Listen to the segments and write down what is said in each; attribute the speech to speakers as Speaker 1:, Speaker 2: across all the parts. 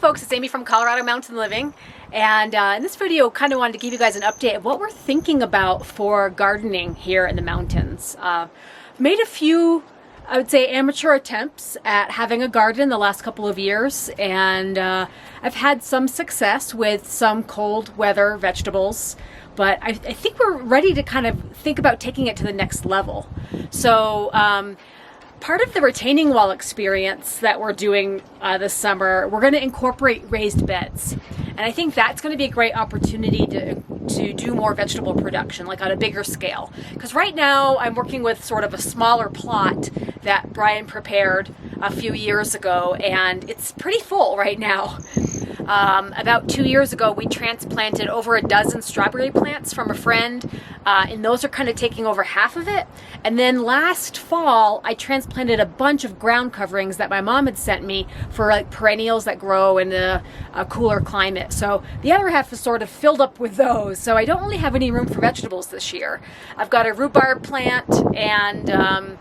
Speaker 1: folks, it's Amy from Colorado Mountain Living, and in this video kind of wanted to give you guys an update of what we're thinking about for gardening here in the mountains. Made a few, I would say, amateur attempts at having a garden the last couple of years, and I've had some success with some cold weather vegetables, but I think we're ready to kind of think about taking it to the next level. So part of the retaining wall experience that we're doing this summer, we're going to incorporate raised beds. And I think that's going to be a great opportunity to do more vegetable production, like on a bigger scale. Because right now I'm working with sort of a smaller plot that Brian prepared a few years ago, and it's pretty full right now. About 2 years ago, we transplanted over a dozen strawberry plants from a friend, and those are kind of taking over half of it. And then last fall, I transplanted a bunch of ground coverings that my mom had sent me for like perennials that grow in a cooler climate. So the other half is sort of filled up with those. So I don't really have any room for vegetables this year. I've got a rhubarb plant and a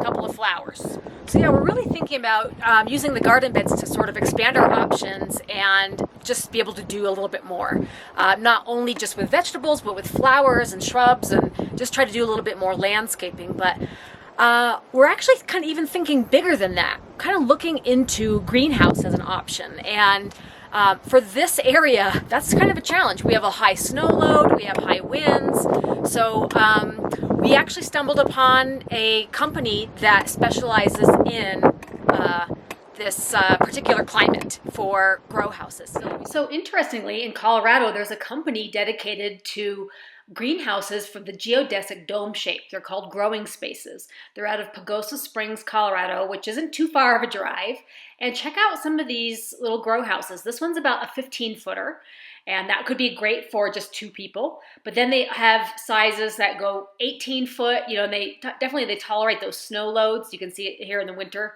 Speaker 1: couple of flowers. So yeah, we're really thinking about using the garden beds to sort of expand our options and just be able to do a little bit more. Not only just with vegetables, but with flowers and shrubs, and just try to do a little bit more landscaping. But we're actually kind of even thinking bigger than that, kind of looking into greenhouse as an option. And for this area, that's kind of a challenge. We have a high snow load, we have high winds, so we actually stumbled upon a company that specializes in this particular climate for grow houses. So interestingly, in Colorado, there's a company dedicated to greenhouses for the geodesic dome shape. They're called growing spaces. They're out of Pagosa Springs, Colorado, which isn't too far of a drive. And check out some of these little grow houses. This one's about a 15-footer, and that could be great for just 2 people. But then they have sizes that go 18 foot, you know, and they tolerate those snow loads. You can see it here in the winter.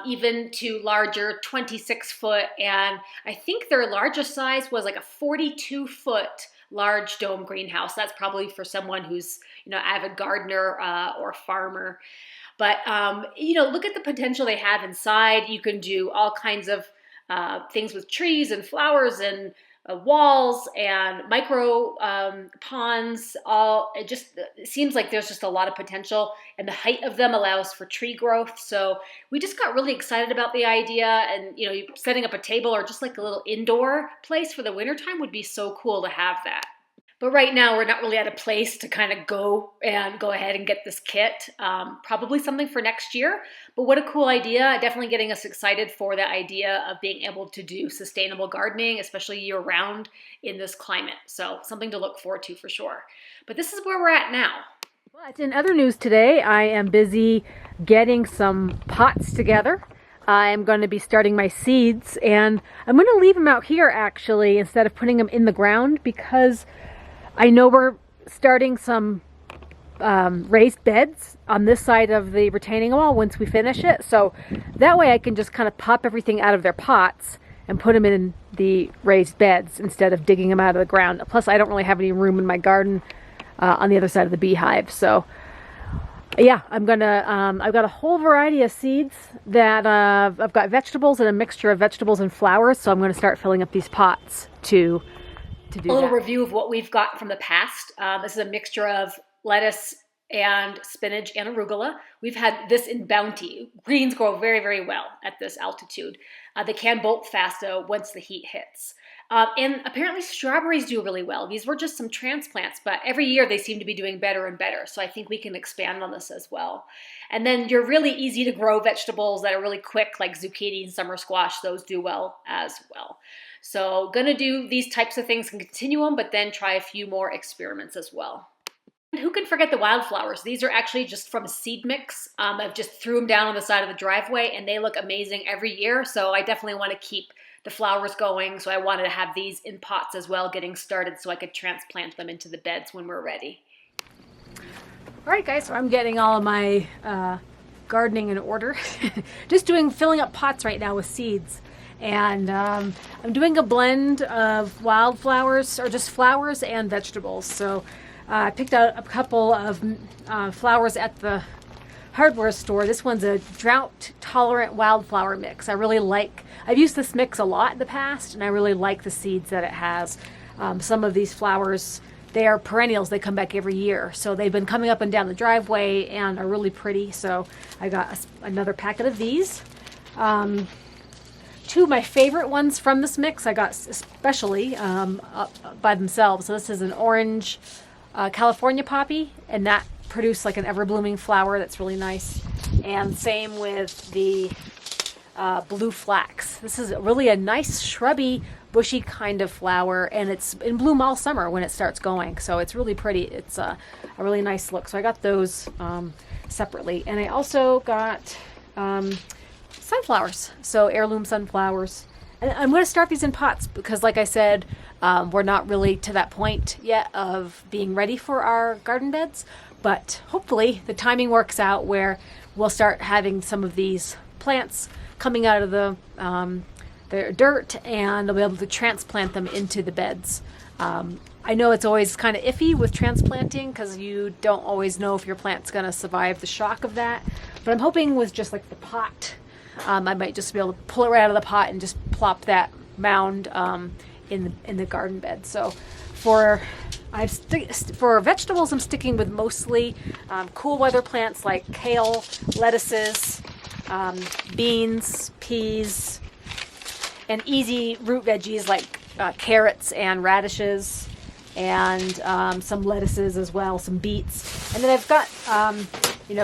Speaker 1: Even to larger 26 foot, and I think their largest size was like a 42-foot large dome greenhouse. That's probably for someone who's, you know, avid gardener or farmer. But, you know, look at the potential they have inside. You can do all kinds of things with trees and flowers and walls and micro ponds. It seems like there's just a lot of potential, and the height of them allows for tree growth. So we just got really excited about the idea, and you know, setting up a table or just like a little indoor place for the wintertime would be so cool to have that. But right now, we're not really at a place to kind of go ahead and get this kit. Probably something for next year. But what a cool idea. Definitely getting us excited for the idea of being able to do sustainable gardening, especially year-round in this climate. So something to look forward to for sure. But this is where we're at now. But in other news today, I am busy getting some pots together. I'm going to be starting my seeds, and I'm going to leave them out here actually instead of putting them in the ground, because I know we're starting some raised beds on this side of the retaining wall once we finish it. So that way I can just kind of pop everything out of their pots and put them in the raised beds instead of digging them out of the ground. Plus, I don't really have any room in my garden on the other side of the beehive. So yeah, I've got a whole variety of seeds that I've got vegetables and a mixture of vegetables and flowers. So I'm going to start filling up these pots to do a little review of what we've got from the past. This is a mixture of lettuce and spinach and arugula. We've had this in bounty. Greens grow very, very well at this altitude. They can bolt fast though once the heat hits. And apparently strawberries do really well. These were just some transplants, but every year they seem to be doing better and better. So I think we can expand on this as well. And then your really easy to grow vegetables that are really quick, like zucchini and summer squash, those do well as well. So gonna do these types of things and continue them, but then try a few more experiments as well. And who can forget the wildflowers? These are actually just from a seed mix. I've just threw them down on the side of the driveway, and they look amazing every year. So I definitely want to keep the flowers going. So I wanted to have these in pots as well, getting started so I could transplant them into the beds when we're ready. All right, guys, so I'm getting all of my gardening in order. Just filling up pots right now with seeds. And I'm doing a blend of wildflowers, or just flowers and vegetables. So I picked out a couple of flowers at the hardware store. This one's a Drought Tolerant Wildflower mix. I've used this mix a lot in the past, and I really like the seeds that it has. Some of these flowers, they are perennials. They come back every year. So they've been coming up and down the driveway and are really pretty. So I got another packet of these. Two of my favorite ones from this mix I got especially by themselves. So this is an orange California poppy, and that produced like an ever-blooming flower that's really nice. And same with the blue flax. This is really a nice shrubby, bushy kind of flower, and it's in bloom all summer when it starts going. So it's really pretty. It's a really nice look. So I got those separately. And I also got sunflowers, so heirloom sunflowers. And I'm going to start these in pots because, like I said, we're not really to that point yet of being ready for our garden beds. But hopefully the timing works out where we'll start having some of these plants coming out of the dirt, and they'll be able to transplant them into the beds. I know it's always kind of iffy with transplanting because you don't always know if your plant's going to survive the shock of that. But I'm hoping with just like the pot, I might just be able to pull it right out of the pot and just plop that mound in the garden bed. So for vegetables, I'm sticking with mostly cool weather plants like kale, lettuces, beans, peas, and easy root veggies like carrots and radishes, and some lettuces as well, some beets. And then I've got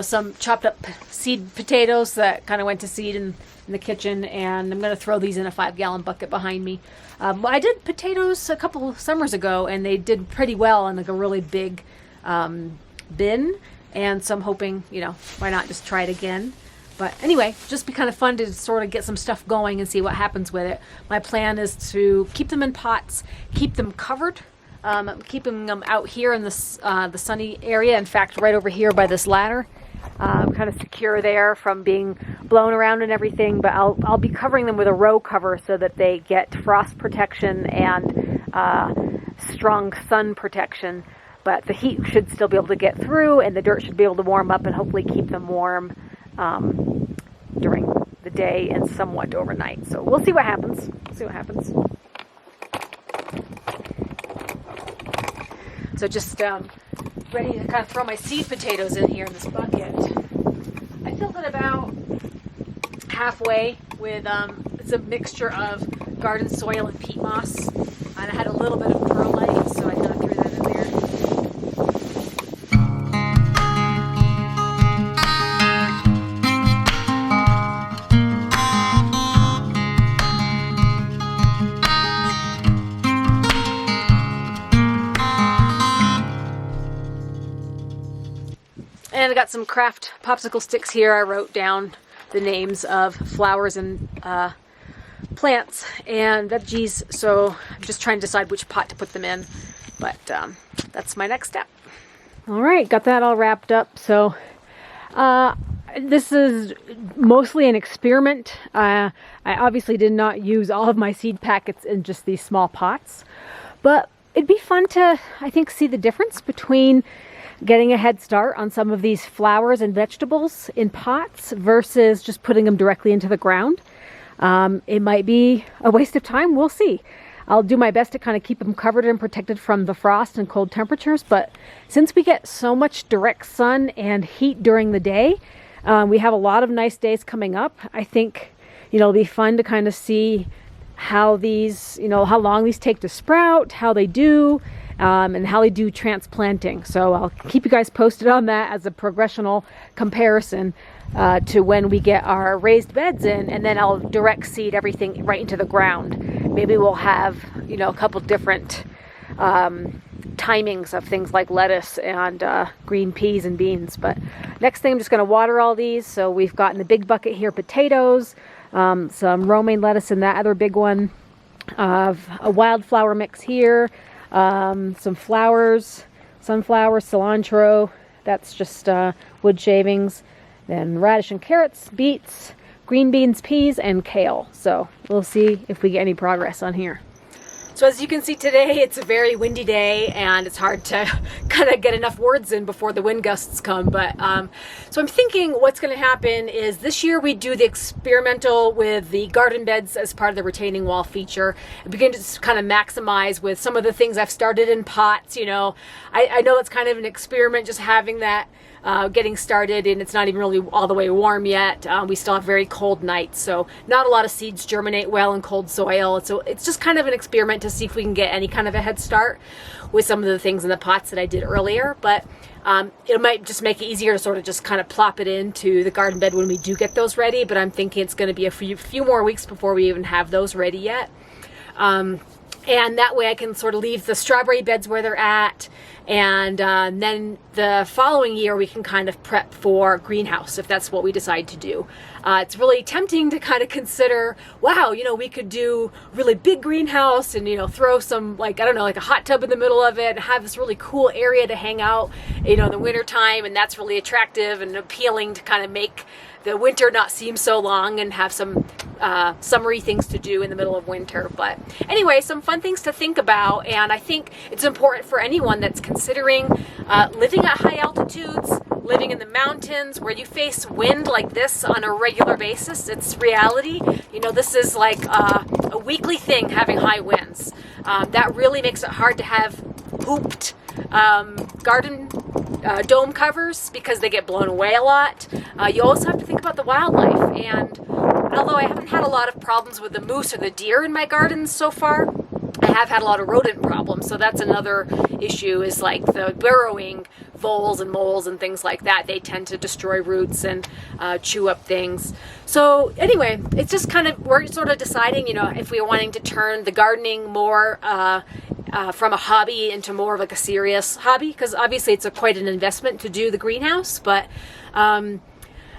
Speaker 1: some chopped up seed potatoes that kind of went to seed in the kitchen, and I'm going to throw these in a 5-gallon bucket behind me. I did potatoes a couple summers ago, and they did pretty well in like a really big bin, and so I'm hoping, why not just try it again. But anyway, just be kind of fun to sort of get some stuff going and see what happens with it. My plan is to keep them in pots, keep them covered. I'm keeping them out here in the sunny area. In fact, right over here by this ladder, kind of secure there from being blown around and everything. But I'll be covering them with a row cover so that they get frost protection and strong sun protection. But the heat should still be able to get through, and the dirt should be able to warm up and hopefully keep them warm during the day and somewhat overnight. So we'll see what happens. So just ready to kind of throw my seed potatoes in here in this bucket. I filled it about halfway with, it's a mixture of garden soil and peat moss. And I had a little bit of perlite, so I kind of threw that in there. And I got some craft popsicle sticks here. I wrote down the names of flowers and plants and veggies, so I'm just trying to decide which pot to put them in, but that's my next step. All right, got that all wrapped up. So this is mostly an experiment. I obviously did not use all of my seed packets in just these small pots, but it'd be fun to, I think, see the difference between getting a head start on some of these flowers and vegetables in pots versus just putting them directly into the ground. It might be a waste of time. We'll see. I'll do my best to kind of keep them covered and protected from the frost and cold temperatures. But since we get so much direct sun and heat during the day, we have a lot of nice days coming up. I think, it'll be fun to kind of see how these, how long these take to sprout, how they do, and how they do transplanting. So I'll keep you guys posted on that as a progressional comparison to when we get our raised beds in, and then I'll direct seed everything right into the ground. Maybe we'll have, a couple different timings of things like lettuce and green peas and beans. But next thing, I'm just going to water all these. So we've got in the big bucket here potatoes, some romaine lettuce in that other big one, a wildflower mix here, some flowers, sunflower, cilantro, that's just wood shavings, then radish and carrots, beets, green beans, peas, and kale. So we'll see if we get any progress on here. So as you can see today, it's a very windy day and it's hard to kind of get enough words in before the wind gusts come. But so I'm thinking what's going to happen is this year we do the experimental with the garden beds as part of the retaining wall feature, and begin to just kind of maximize with some of the things I've started in pots. You know, I know it's kind of an experiment just having that getting started, and it's not even really all the way warm yet. We still have very cold nights, so not a lot of seeds germinate well in cold soil. So it's just kind of an experiment to see if we can get any kind of a head start with some of the things in the pots that I did earlier. But it might just make it easier to sort of just kind of plop it into the garden bed when we do get those ready. But I'm thinking it's going to be a few more weeks before we even have those ready yet. And that way I can sort of leave the strawberry beds where they're at. And then the following year we can kind of prep for greenhouse if that's what we decide to do. It's really tempting to kind of consider, wow, you know, we could do really big greenhouse and, you know, throw some, like, I don't know, like a hot tub in the middle of it and have this really cool area to hang out, you know, in the winter time. And that's really attractive and appealing to kind of make the winter not seem so long and have some summery things to do in the middle of winter. But anyway, some fun things to think about, and I think it's important for anyone that's considering living at high altitudes, living in the mountains where you face wind like this on a regular basis. It's reality. You know, this is like a weekly thing, having high winds. That really makes it hard to have hooped garden dome covers because they get blown away a lot. You also have to think about the wildlife, and although I haven't had a lot of problems with the moose or the deer in my gardens so far, I have had a lot of rodent problems. So that's another issue, is like the burrowing voles and moles and things like that. They tend to destroy roots and chew up things. So anyway, it's just kind of, we're sort of deciding, you know, if we're wanting to turn the gardening more from a hobby into more of like a serious hobby, because obviously it's quite an investment to do the greenhouse. But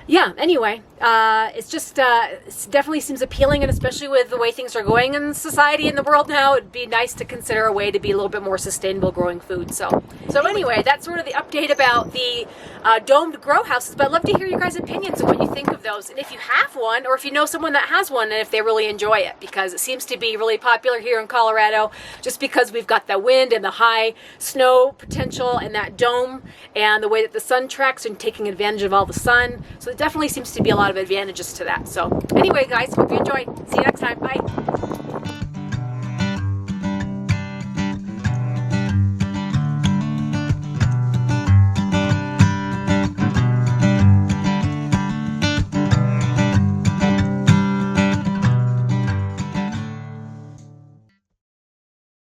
Speaker 1: yeah, anyway, it's just, it definitely seems appealing, and especially with the way things are going in society and the world now, it'd be nice to consider a way to be a little bit more sustainable growing food. So anyway, that's sort of the update about the domed grow houses, but I'd love to hear your guys' opinions on what you think of those, and if you have one, or if you know someone that has one, and if they really enjoy it, because it seems to be really popular here in Colorado, just because we've got the wind and the high snow potential and that dome, and the way that the sun tracks and taking advantage of all the sun. So it definitely seems to be a lot of advantages to that. So anyway, guys, hope you enjoyed. See you next time. Bye.